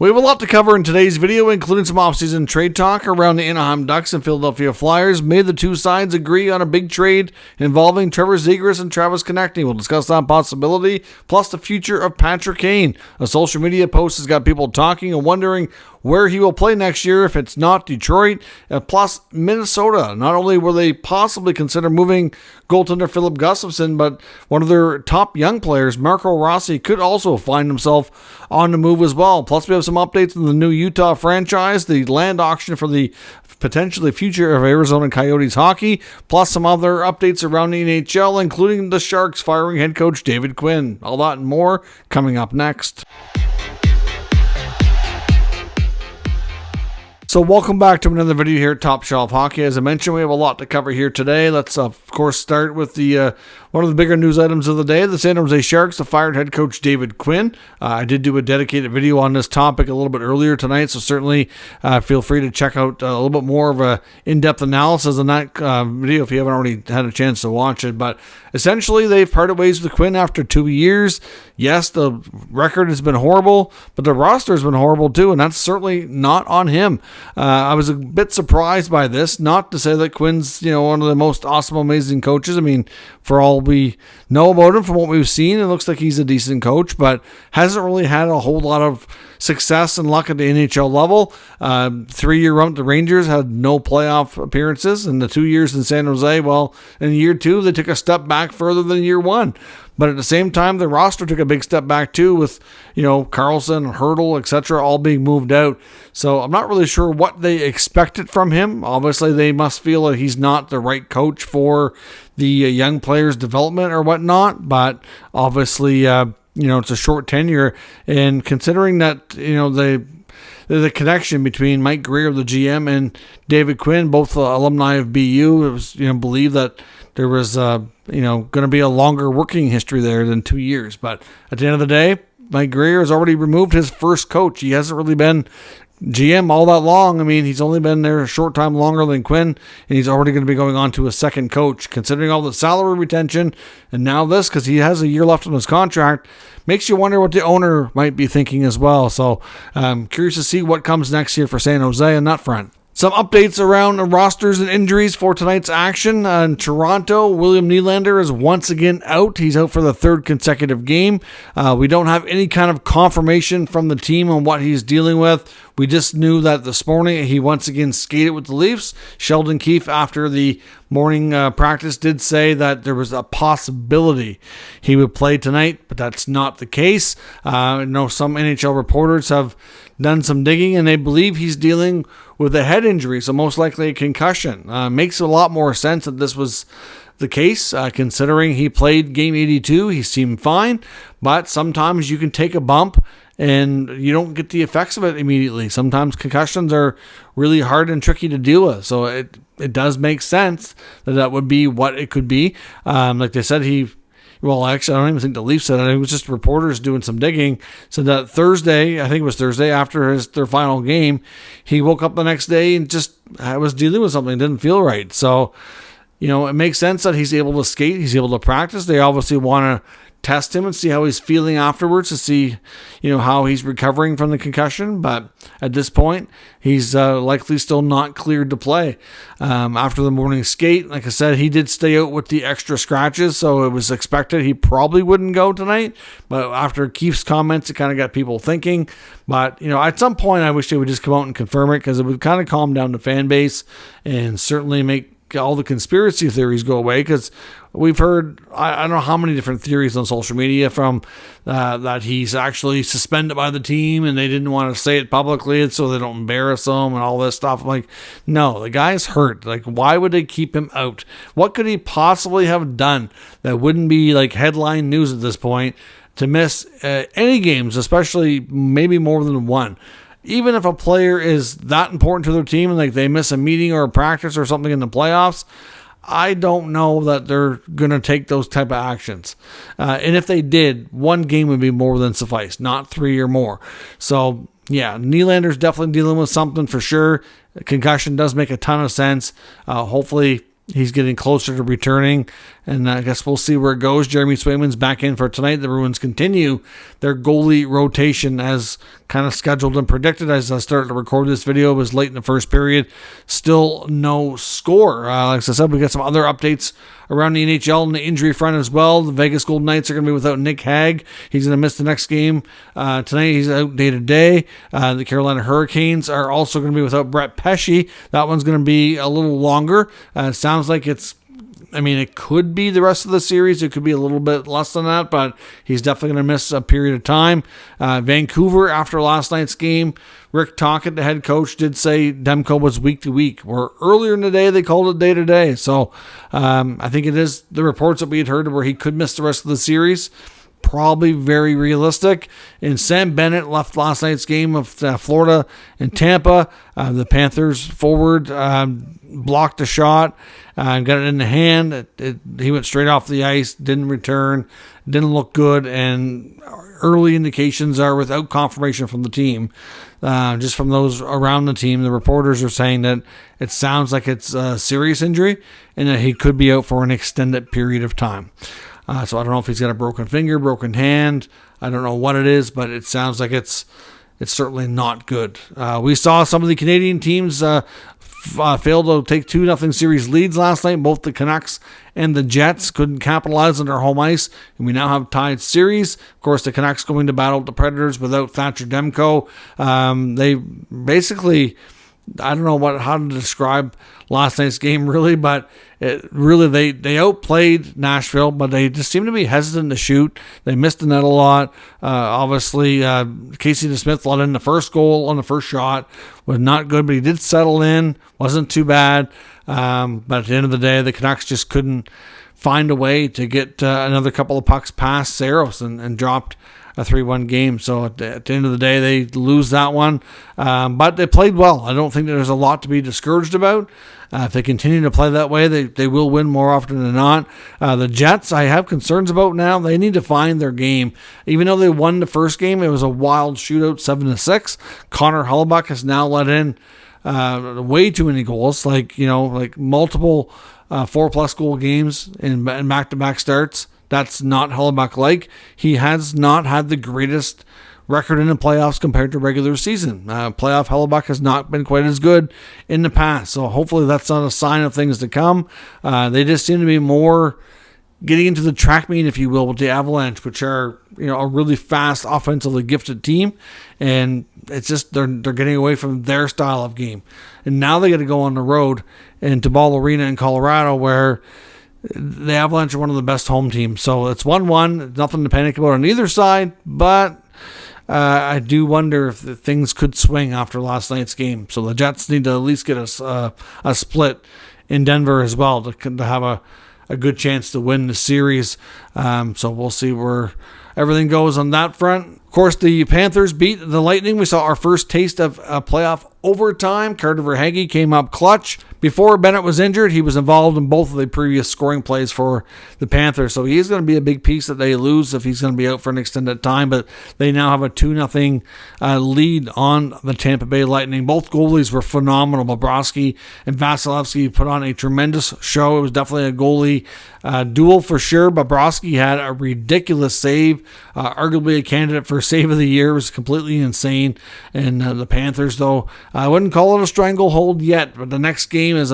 We have a lot to cover in today's video, including some offseason trade talk around the Anaheim Ducks and Philadelphia Flyers. May the two sides agree on a big trade involving Trevor Zegras and Travis Konecny. We'll discuss that possibility, plus the future of Patrick Kane. A social media post has got people talking and wondering where he will play next year if it's not Detroit, plus Minnesota. Not only will they possibly consider moving goaltender Philip Gustafsson, but one of their top young players, Marco Rossi, could also find himself on the move as well. Plus, we have some updates on the new Utah franchise, the land auction for the potentially future of Arizona Coyotes hockey, plus some other updates around the NHL, including the Sharks firing head coach David Quinn. All that and more coming up next. So welcome back to another video here at Top Shelf Hockey. As I mentioned, we have a lot to cover here today. Let's, of course, start with the one of the bigger news items of the day. The San Jose Sharks have fired head coach David Quinn. I did do a dedicated video on this topic a little bit earlier tonight, so certainly feel free to check out a little bit more of a in-depth analysis on that video if you haven't already had a chance to watch it. But essentially, they've parted ways with Quinn after 2 years. Yes, the record has been horrible, but the roster has been horrible too, and that's certainly not on him. I was a bit surprised by this, not to say that Quinn's, one of the most awesome, amazing coaches. I mean, for all we know about him, from what we've seen, it looks like he's a decent coach, but hasn't really had a whole lot of success and luck at the NHL level. 3-year run with the Rangers, had no playoff appearances, and the 2 years in San Jose, well, in year 2, they took a step back further than year 1. But at the same time, the roster took a big step back too with, Carlson, Hurdle, etc., all being moved out. So I'm not really sure what they expected from him. Obviously, they must feel that he's not the right coach for the young players' development or whatnot. But obviously, it's a short tenure. And considering that, the connection between Mike Grier, the GM, and David Quinn, both alumni of BU, it was, believed that there was, going to be a longer working history there than 2 years. But at the end of the day, Mike Grier has already removed his first coach. He hasn't really been GM all that long. I mean, he's only been there a short time longer than Quinn, and he's already going to be going on to a second coach. Considering all the salary retention, and now this, because he has a year left on his contract, makes you wonder what the owner might be thinking as well. So I'm curious to see what comes next year for San Jose on that front. Some updates around rosters and injuries for tonight's action. In Toronto, William Nylander is once again out. He's out for the third consecutive game. We don't have any kind of confirmation from the team on what he's dealing with. We just knew that this morning he once again skated with the Leafs. Sheldon Keefe, after the morning practice, did say that there was a possibility he would play tonight, but that's not the case. I know some NHL reporters have done some digging, and they believe he's dealing with a head injury, so most likely a concussion. Makes a lot more sense that this was the case, considering he played game 82. He seemed fine, but sometimes you can take a bump and you don't get the effects of it immediately. Sometimes concussions are really hard and tricky to deal with, so it does make sense that would be what it could be. Like they said, well, actually, I don't even think the Leafs said it. It was just reporters doing some digging. Said that Thursday, I think it was Thursday, after their final game, he woke up the next day and just was dealing with something, didn't feel right. So, it makes sense that he's able to skate, he's able to practice. They obviously want to test him and see how he's feeling afterwards to see, how he's recovering from the concussion. But at this point, he's likely still not cleared to play. After the morning skate, like I said, he did stay out with the extra scratches, so it was expected he probably wouldn't go tonight. But after Keefe's comments, it kind of got people thinking. But, at some point, I wish they would just come out and confirm it, because it would kind of calm down the fan base and certainly make all the conspiracy theories go away, because we've heard, I don't know how many different theories on social media from that he's actually suspended by the team and they didn't want to say it publicly so they don't embarrass him and all this stuff. I'm like, no, the guy's hurt. Like, why would they keep him out? What could he possibly have done that wouldn't be like headline news at this point to miss any games, especially maybe more than one? Even if a player is that important to their team and like they miss a meeting or a practice or something in the playoffs, I don't know that they're going to take those type of actions. And if they did, one game would be more than suffice, not 3 or more. So, yeah, Nylander's definitely dealing with something for sure. Concussion does make a ton of sense. Hopefully he's getting closer to returning. and I guess we'll see where it goes. Jeremy Swayman's back in for tonight. The Bruins continue their goalie rotation as kind of scheduled and predicted. As I started to record this video, it was late in the first period. Still no score. Like I said, we got some other updates around the NHL and the injury front as well. The Vegas Golden Knights are going to be without Nick Hague. He's going to miss the next game. Tonight he's out day to day. The Carolina Hurricanes are also going to be without Brett Pesce. That one's going to be a little longer. It sounds like it could be the rest of the series. It could be a little bit less than that, but he's definitely going to miss a period of time. Vancouver, after last night's game, Rick Tocchet, the head coach, did say Demko was week to week, where earlier in the day they called it day to day. So I think it is the reports that we had heard where he could miss the rest of the series. Probably very realistic. And Sam Bennett left last night's game of Florida and Tampa. The Panthers forward blocked a shot, got it in the hand. He went straight off the ice, didn't return, didn't look good, and early indications are, without confirmation from the team, just from those around the team, the reporters are saying that it sounds like it's a serious injury and that he could be out for an extended period of time. So I don't know if he's got a broken finger, broken hand. I don't know what it is, but it sounds like it's certainly not good. We saw some of the Canadian teams failed to take 2-0 series leads last night. Both the Canucks and the Jets couldn't capitalize on their home ice, and we now have tied series. Of course, the Canucks going to battle the Predators without Thatcher Demko. They basically, I don't know how to describe last night's game really, but they outplayed Nashville, but they just seem to be hesitant to shoot. They missed the net a lot. Obviously, Casey DeSmith let in the first goal on the first shot. Was not good, but he did settle in. Wasn't too bad. But at the end of the day, the Canucks just couldn't find a way to get another couple of pucks past Saros and dropped a 3-1 game. So at the end of the day, they lose that one. But they played well. I don't think there's a lot to be discouraged about. If they continue to play that way, they will win more often than not. The Jets, I have concerns about now. They need to find their game. Even though they won the first game, it was a wild shootout, 7-6. Connor Hellebuyck has now let in way too many goals, like multiple 4+ goal games in back-to-back starts. That's not Hellebuyck-like. He has not had the greatest record in the playoffs compared to regular season. Playoff Hellebuyck has not been quite as good in the past, so hopefully that's not a sign of things to come. They just seem to be more getting into the track meet, if you will, with the Avalanche, which are a really fast, offensively gifted team, and it's just they're getting away from their style of game. And now they got to go on the road into Ball Arena in Colorado, where the Avalanche are one of the best home teams. So it's 1-1, nothing to panic about on either side, but I do wonder if things could swing after last night's game. So the Jets need to at least get a split in Denver as well to have a good chance to win the series. So we'll see where everything goes on that front. Of course, the Panthers beat the Lightning. We saw our first taste of playoff overtime. Carter Verhaeghe came up clutch. Before Bennett was injured, he was involved in both of the previous scoring plays for the Panthers. So he's going to be a big piece that they lose if he's going to be out for an extended time. But they now have a 2-0 lead on the Tampa Bay Lightning. Both goalies were phenomenal. Bobrovsky and Vasilevsky put on a tremendous show. It was definitely a goalie duel for sure. Bobrovsky had a ridiculous save, arguably a candidate for save of the year. It was completely insane. And the Panthers, though, I wouldn't call it a stranglehold yet, but the next game is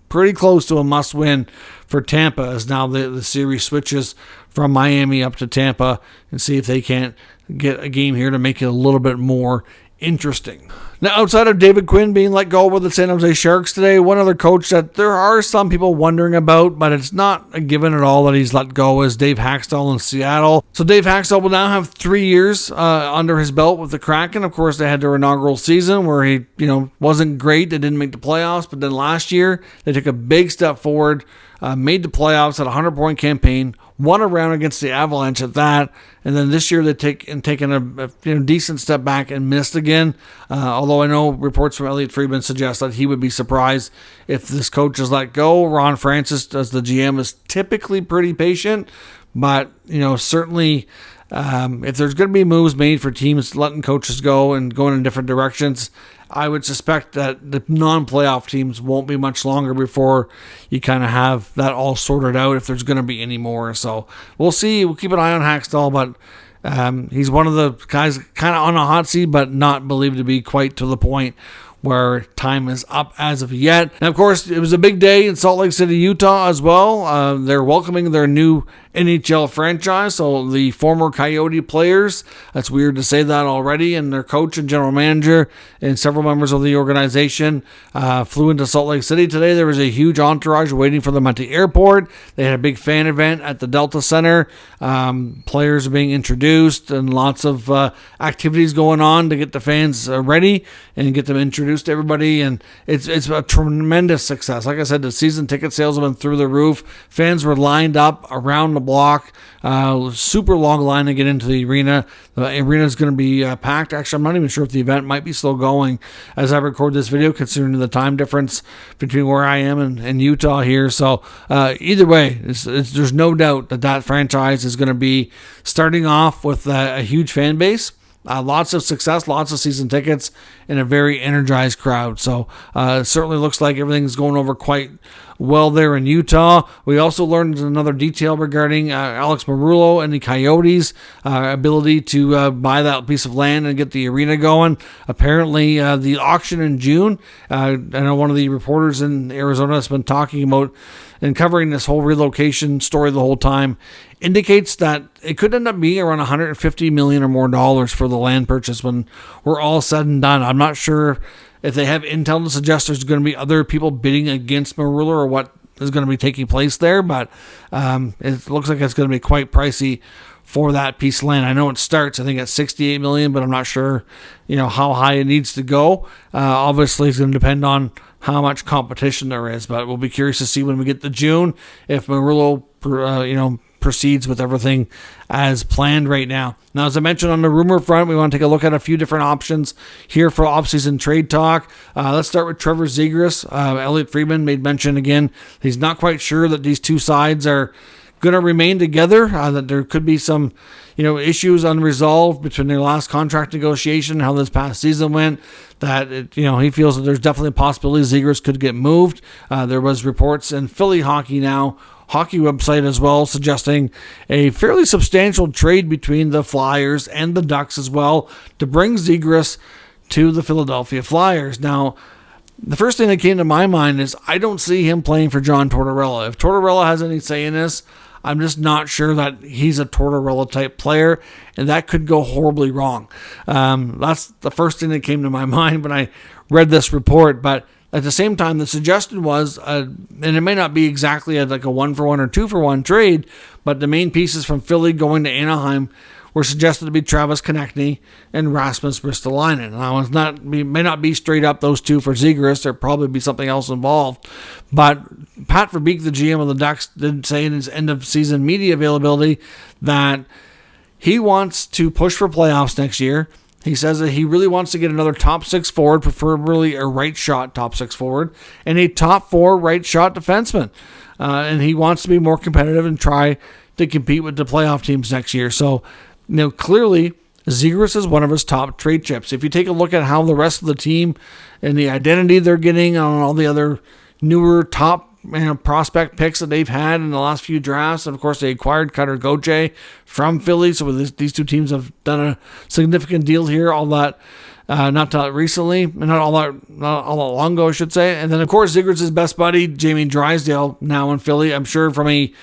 pretty close to a must-win for Tampa, as now the series switches from Miami up to Tampa, and see if they can't get a game here to make it a little bit more interesting. Now, outside of David Quinn being let go with the San Jose Sharks today, one other coach that there are some people wondering about, but it's not a given at all that he's let go, is Dave Hakstol in Seattle. So Dave Hakstol will now have 3 years under his belt with the Kraken. Of course, they had their inaugural season where he, wasn't great. They didn't make the playoffs, but then last year they took a big step forward, made the playoffs at a 100-point campaign, won a round against the Avalanche at that, and then this year they've taken a decent step back and missed again. Although I know reports from Elliot Friedman suggest that he would be surprised if this coach is let go. Ron Francis, as the GM, is typically pretty patient, but certainly if there's going to be moves made for teams letting coaches go and going in different directions, I would suspect that the non-playoff teams won't be much longer before you kind of have that all sorted out, if there's going to be any more. So we'll see. We'll keep an eye on Hakstol, but he's one of the guys kind of on a hot seat, but not believed to be quite to the point where time is up as of yet. And of course, it was a big day in Salt Lake City, Utah as well. They're welcoming their new NHL franchise, so the former Coyote players, that's weird to say that already, and their coach and general manager and several members of the organization flew into Salt Lake City today. There was a huge entourage waiting for them at the airport. They had a big fan event at the Delta Center. Players are being introduced and lots of activities going on to get the fans ready and get them introduced to everybody, and it's a tremendous success. Like I said, the season ticket sales have been through the roof. Fans were lined up around the block, super long line to get into the arena. The arena is going to be packed. Actually, I'm not even sure if the event might be still going as I record this video, considering the time difference between where I am and Utah here. So either way, there's no doubt that franchise is going to be starting off with a huge fan base. Lots of success, lots of season tickets, and a very energized crowd. So it certainly looks like everything's going over quite well there in Utah. We also learned another detail regarding Alex Muriel and the Coyotes' ability to buy that piece of land and get the arena going. Apparently, the auction in June, I know one of the reporters in Arizona has been talking about and covering this whole relocation story the whole time, indicates that it could end up being around $150 million or more dollars for the land purchase when we're all said and done. I'm not sure if they have intel to suggest there's going to be other people bidding against Muriel or what is going to be taking place there, but it looks like it's going to be quite pricey for that piece of land. I know it starts, I think, at $68 million, but I'm not sure, how high it needs to go. Obviously, it's going to depend on how much competition there is, but we'll be curious to see when we get to June if Muriel, proceeds with everything as planned right now. Now, as I mentioned on the rumor front, we want to take a look at a few different options here for offseason trade talk. Let's start with Trevor Zegras. Elliot Friedman made mention again. He's not quite sure that these two sides are going to remain together, that there could be some issues unresolved between their last contract negotiation, how this past season went, that he feels that there's definitely a possibility Zegras could get moved. There was reports in Philly Hockey Now hockey website as well, suggesting a fairly substantial trade between the Flyers and the Ducks as well to bring Zegras to the Philadelphia Flyers. Now, the first thing that came to my mind is I don't see him playing for John Tortorella. If Tortorella has any say in this, I'm just not sure that he's a Tortorella type player, and that could go horribly wrong. That's the first thing that came to my mind when I read this report, but at the same time, the suggestion was, and it may not be exactly like a 1-for-1 or 2-for-1 trade, but the main pieces from Philly going to Anaheim were suggested to be Travis Konechny and Rasmus Ristolainen. Now, may not be straight up those two for Zegras. There'd probably be something else involved. But Pat Verbeek, the GM of the Ducks, did say in his end-of-season media availability that he wants to push for playoffs next year. He says that he really wants to get another top 6 forward, preferably a right shot top 6 forward, and a top 4 right shot defenseman. And he wants to be more competitive and try to compete with the playoff teams next year. So, clearly, Zegras is one of his top trade chips. If you take a look at how the rest of the team and the identity they're getting on all the other newer top prospect picks that they've had in the last few drafts, and of course they acquired Cutter Gauthier from Philly, so these two teams have done a significant deal here, all that not that recently, not all that long ago, I should say. And then of course Zegras' best buddy Jamie Drysdale now in Philly. I'm sure from a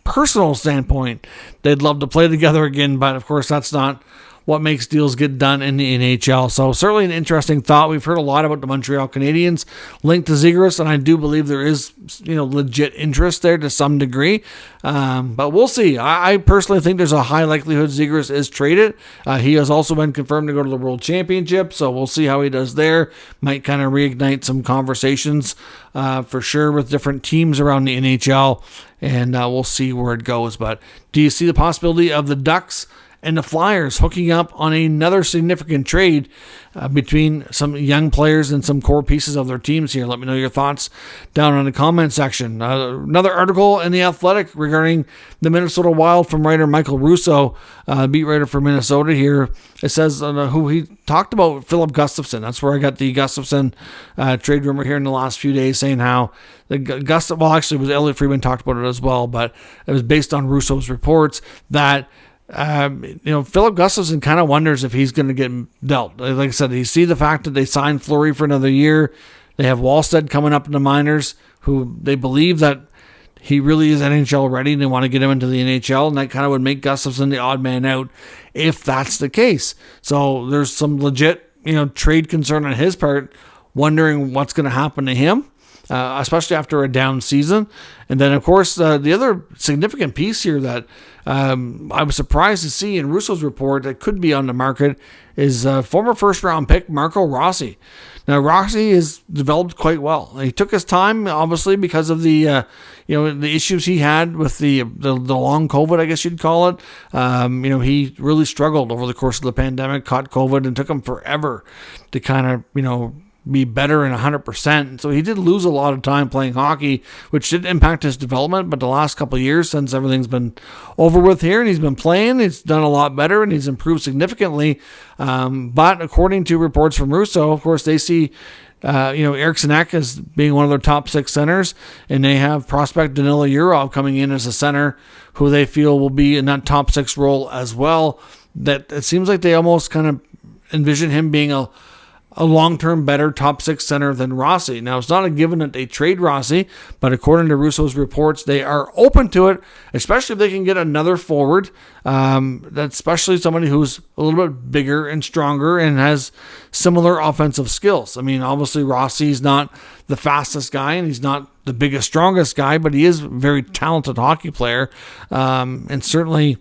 personal standpoint they'd love to play together again, but of course that's not what makes deals get done in the NHL. So certainly an interesting thought. We've heard a lot about the Montreal Canadiens linked to Zegras, and I do believe there is legit interest there to some degree. But we'll see. I personally think there's a high likelihood Zegras is traded. He has also been confirmed to go to the World Championship, so we'll see how he does there. Might kind of reignite some conversations for sure with different teams around the NHL, and we'll see where it goes. But do you see the possibility of the Ducks and the Flyers hooking up on another significant trade between some young players and some core pieces of their teams here. Let me know your thoughts down in the comment section. Another article in The Athletic regarding the Minnesota Wild from writer Michael Russo, beat writer for Minnesota here. It says who he talked about Philip Gustafsson. That's where I got the Gustafsson trade rumor here in the last few days, saying how well, actually, it was Elliotte Friedman talked about it as well, but it was based on Russo's reports that Philip Gustafsson kind of wonders if he's going to get dealt. Like I said, you see the fact that they signed Fleury for another year. They have Wallstead coming up in the minors, who they believe that he really is NHL ready and they want to get him into the NHL, and that kind of would make Gustafsson the odd man out if that's the case. So there's some legit, trade concern on his part, wondering what's going to happen to him. Especially after a down season. And then, of course, the other significant piece here that I was surprised to see in Russo's report that could be on the market is former first-round pick Marco Rossi. Now, Rossi has developed quite well. He took his time, obviously, because of the the issues he had with the long COVID, I guess you'd call it. He really struggled over the course of the pandemic, caught COVID, and took him forever to kind of, be better in 100%. So he did lose a lot of time playing hockey, which did impact his development. But the last couple of years, since everything's been over with here and he's been playing, he's done a lot better and he's improved significantly. But according to reports from Russo, of course, they see Eriksson Ek as being one of their top 6 centers, and they have prospect Danila Yurov coming in as a center who they feel will be in that top 6 role as well. That it seems like they almost kind of envision him being a long-term better top 6 center than Rossi. Now, it's not a given that they trade Rossi, but according to Russo's reports, they are open to it, especially if they can get another forward, that's especially somebody who's a little bit bigger and stronger and has similar offensive skills. I mean, obviously, Rossi's not the fastest guy, and he's not the biggest, strongest guy, but he is a very talented hockey player, and certainly,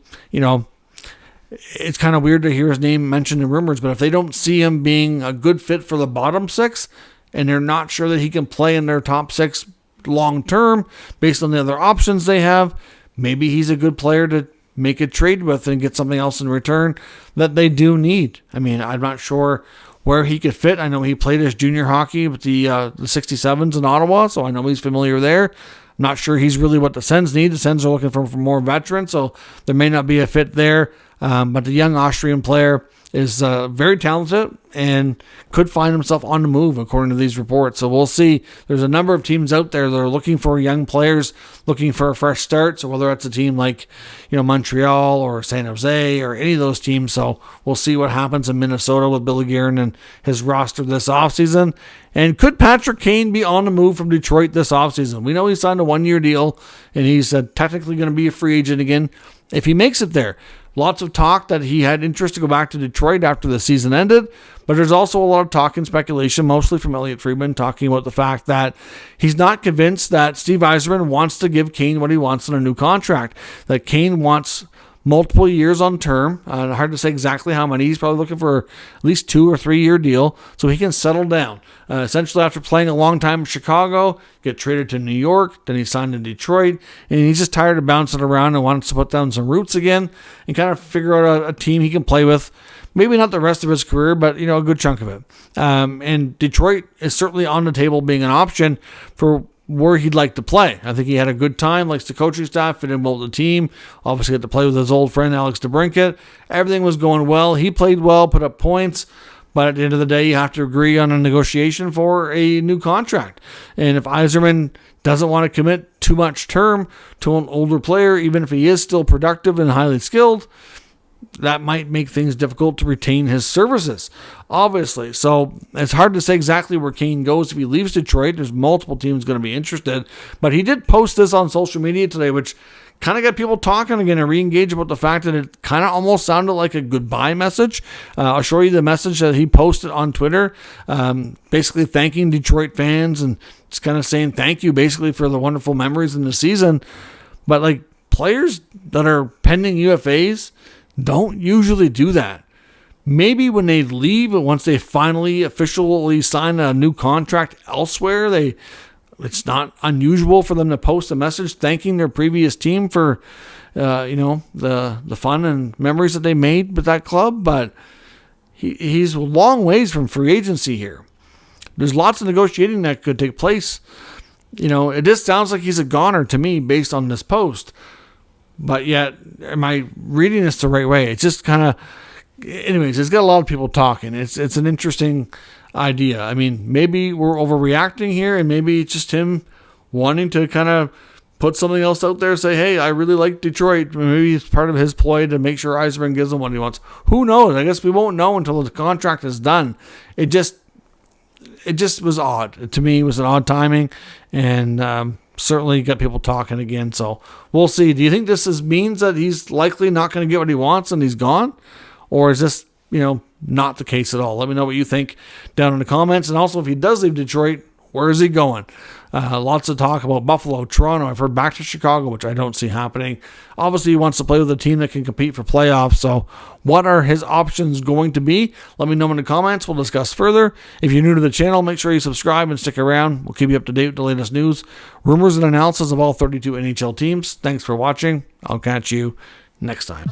it's kind of weird to hear his name mentioned in rumors, but if they don't see him being a good fit for the bottom 6 and they're not sure that he can play in their top 6 long term based on the other options they have, maybe he's a good player to make a trade with and get something else in return that they do need. I mean, I'm not sure where he could fit. I know he played his junior hockey with the 67s in Ottawa, so I know he's familiar there. I'm not sure he's really what the Sens need. The Sens are looking for more veterans, so there may not be a fit there. But the young Austrian player is very talented and could find himself on the move, according to these reports. So we'll see. There's a number of teams out there that are looking for young players, looking for a fresh start. So whether it's a team like, Montreal or San Jose or any of those teams. So we'll see what happens in Minnesota with Billy Guerin and his roster this offseason. And could Patrick Kane be on the move from Detroit this offseason? We know he signed a 1-year deal, and he's technically going to be a free agent again if he makes it there. Lots of talk that he had interest to go back to Detroit after the season ended, but there's also a lot of talk and speculation, mostly from Elliotte Friedman, talking about the fact that he's not convinced that Steve Yzerman wants to give Kane what he wants in a new contract, that Kane wants multiple years on term. Hard to say exactly how many. He's probably looking for at least 2 or 3 year deal so he can settle down. Essentially, after playing a long time in Chicago, get traded to New York, then he signed in Detroit, and he's just tired of bouncing around and wants to put down some roots again and kind of figure out a team he can play with. Maybe not the rest of his career, but a good chunk of it. And Detroit is certainly on the table being an option for where he'd like to play. I think he had a good time, likes the coaching staff, fit in well with the team. Obviously got to play with his old friend Alex DeBrincat. Everything was going well. He played well, put up points, but at the end of the day, you have to agree on a negotiation for a new contract. And if Yzerman doesn't want to commit too much term to an older player, even if he is still productive and highly skilled, that might make things difficult to retain his services, obviously. So it's hard to say exactly where Kane goes if he leaves Detroit. There's multiple teams going to be interested. But he did post this on social media today, which kind of got people talking again and re-engaged about the fact that it kind of almost sounded like a goodbye message. I'll show you the message that he posted on Twitter, basically thanking Detroit fans and just kind of saying thank you basically for the wonderful memories in the season. But players that are pending UFAs don't usually do that. Maybe when they leave, once they finally officially sign a new contract elsewhere, it's not unusual for them to post a message thanking their previous team for the fun and memories that they made with that club, but he's a long ways from free agency here. There's lots of negotiating that could take place. It just sounds like he's a goner to me based on this post. But yet, am I reading this the right way? It's just kind of... Anyways, it's got a lot of people talking. It's an interesting idea. I mean, maybe we're overreacting here, and maybe it's just him wanting to kind of put something else out there, say, hey, I really like Detroit. Maybe it's part of his ploy to make sure Yzerman gives him what he wants. Who knows? I guess we won't know until the contract is done. It just was odd. To me, it was an odd timing, and certainly got people talking again. So we'll see. Do you think this means that he's likely not going to get what he wants and he's gone? Or is this, not the case at all? Let me know what you think down in the comments. And also, if he does leave Detroit, where is he going? Lots of talk about Buffalo, Toronto. I've heard back to Chicago, which I don't see happening. Obviously, he wants to play with a team that can compete for playoffs. So what are his options going to be? Let me know in the comments. We'll discuss further. If you're new to the channel, make sure you subscribe and stick around. We'll keep you up to date with the latest news, rumors, and analysis of all 32 NHL teams. Thanks for watching. I'll catch you next time.